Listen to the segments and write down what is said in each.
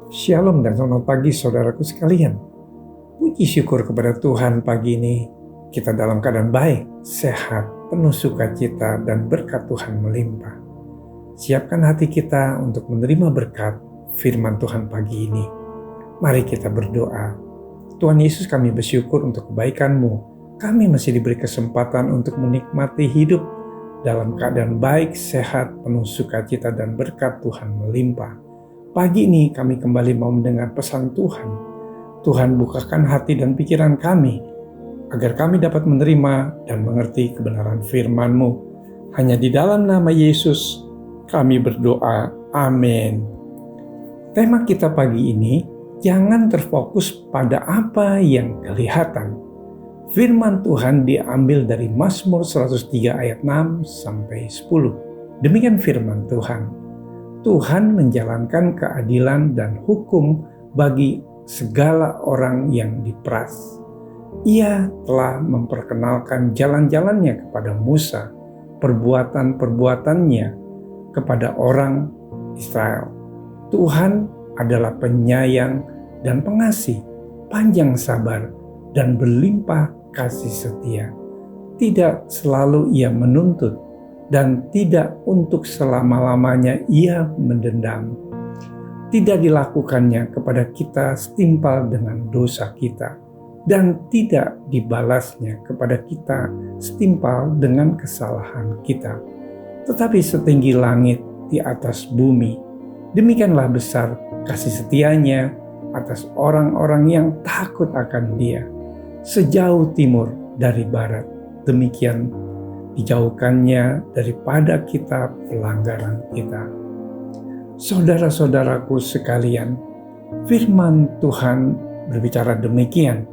Shalom dan selamat pagi saudaraku sekalian. Puji syukur kepada Tuhan pagi ini kita dalam keadaan baik, sehat, penuh sukacita dan berkat Tuhan melimpah. Siapkan hati kita untuk menerima berkat firman Tuhan pagi ini. Mari kita berdoa. Tuhan Yesus, kami bersyukur untuk kebaikan-Mu. Kami masih diberi kesempatan untuk menikmati hidup dalam keadaan baik, sehat, penuh sukacita dan berkat Tuhan melimpah. Pagi ini kami kembali mau mendengar pesan Tuhan. Tuhan, bukakan hati dan pikiran kami, agar kami dapat menerima dan mengerti kebenaran firman-Mu. Hanya di dalam nama Yesus kami berdoa. Amin. Tema kita pagi ini, jangan terfokus pada apa yang kelihatan. Firman Tuhan diambil dari Mazmur 103 ayat 6 sampai 10. Demikian firman Tuhan. Tuhan menjalankan keadilan dan hukum bagi segala orang yang diperas. Ia telah memperkenalkan jalan-jalannya kepada Musa, perbuatan-perbuatannya kepada orang Israel. Tuhan adalah penyayang dan pengasih, panjang sabar, dan berlimpah kasih setia. Tidak selalu ia menuntut, dan tidak untuk selama-lamanya ia mendendam. Tidak dilakukannya kepada kita setimpal dengan dosa kita, dan tidak dibalasnya kepada kita setimpal dengan kesalahan kita. Tetapi setinggi langit di atas bumi, demikianlah besar kasih setianya atas orang-orang yang takut akan Dia. Sejauh timur dari barat, demikian dijauhkannya daripada kita pelanggaran kita. Saudara-saudaraku sekalian, firman Tuhan berbicara demikian.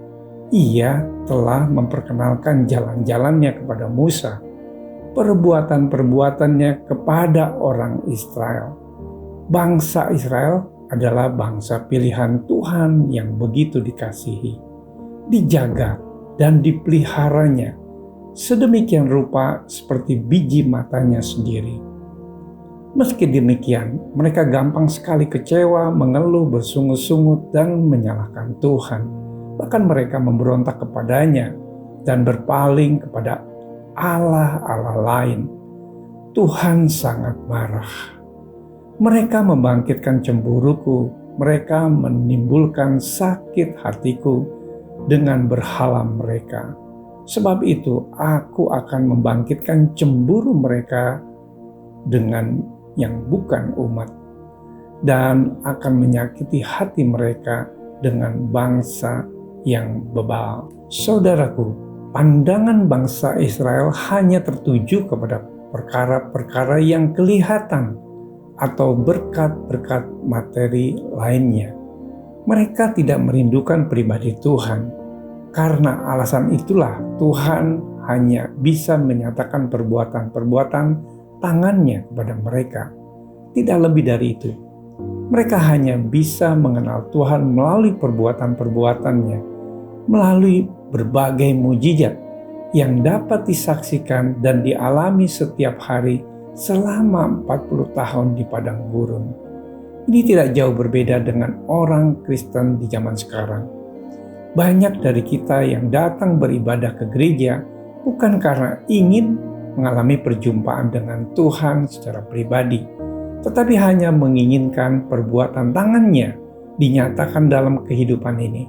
Ia telah memperkenalkan jalan-jalannya kepada Musa, perbuatan-perbuatannya kepada orang Israel. Bangsa Israel adalah bangsa pilihan Tuhan yang begitu dikasihi, dijaga dan dipeliharanya sedemikian rupa seperti biji matanya sendiri. Meski demikian, mereka gampang sekali kecewa, mengeluh, bersungut-sungut, dan menyalahkan Tuhan. Bahkan mereka memberontak kepadanya dan berpaling kepada Allah-Allah lain. Tuhan sangat marah. Mereka membangkitkan cemburuku, mereka menimbulkan sakit hatiku dengan berhala mereka. Sebab itu aku akan membangkitkan cemburu mereka dengan yang bukan umat, dan akan menyakiti hati mereka dengan bangsa yang bebal. Saudaraku, pandangan bangsa Israel hanya tertuju kepada perkara-perkara yang kelihatan atau berkat-berkat materi lainnya. Mereka tidak merindukan pribadi Tuhan. Karena alasan itulah Tuhan hanya bisa menyatakan perbuatan-perbuatan tangannya kepada mereka. Tidak lebih dari itu. Mereka hanya bisa mengenal Tuhan melalui perbuatan-perbuatannya, melalui berbagai mujizat yang dapat disaksikan dan dialami setiap hari selama 40 tahun di padang gurun. Ini tidak jauh berbeda dengan orang Kristen di zaman sekarang. Banyak dari kita yang datang beribadah ke gereja bukan karena ingin mengalami perjumpaan dengan Tuhan secara pribadi, tetapi hanya menginginkan perbuatan tangannya dinyatakan dalam kehidupan ini.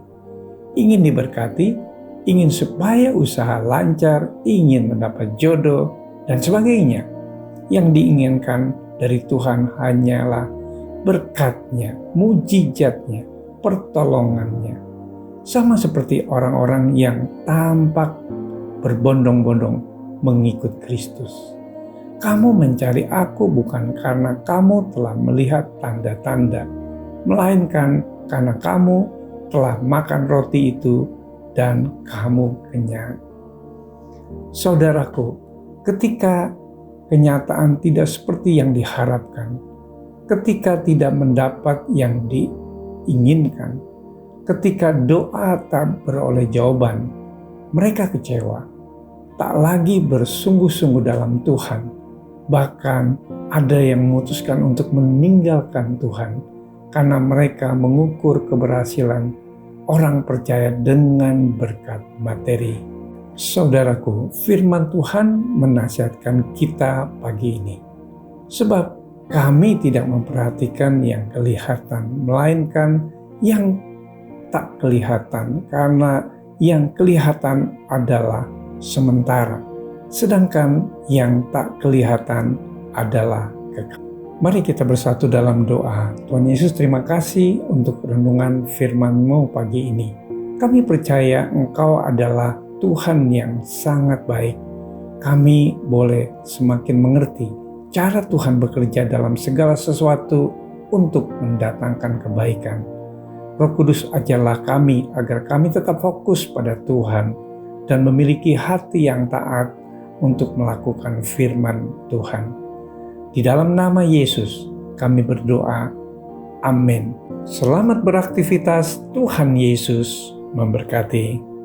Ingin diberkati, ingin supaya usaha lancar, ingin mendapat jodoh, dan sebagainya. Yang diinginkan dari Tuhan hanyalah berkat-Nya, mujizat-Nya, pertolongannya. Sama seperti orang-orang yang tampak berbondong-bondong mengikut Kristus. Kamu mencari aku bukan karena kamu telah melihat tanda-tanda, melainkan karena kamu telah makan roti itu dan kamu kenyang. Saudaraku, ketika kenyataan tidak seperti yang diharapkan, ketika tidak mendapat yang diinginkan, ketika doa tak beroleh jawaban, mereka kecewa, tak lagi bersungguh-sungguh dalam Tuhan. Bahkan ada yang memutuskan untuk meninggalkan Tuhan karena mereka mengukur keberhasilan orang percaya dengan berkat materi. Saudaraku, firman Tuhan menasihatkan kita pagi ini. Sebab kami tidak memperhatikan yang kelihatan, melainkan yang tak kelihatan, karena yang kelihatan adalah sementara, sedangkan yang tak kelihatan adalah kekal. Mari kita bersatu dalam doa. Tuhan Yesus, terima kasih untuk renungan firman-Mu pagi ini. Kami percaya Engkau adalah Tuhan yang sangat baik. Kami boleh semakin mengerti cara Tuhan bekerja dalam segala sesuatu untuk mendatangkan kebaikan. Roh Kudus, ajarlah kami agar kami tetap fokus pada Tuhan dan memiliki hati yang taat untuk melakukan firman Tuhan. Di dalam nama Yesus kami berdoa. Amin. Selamat beraktivitas. Tuhan Yesus memberkati.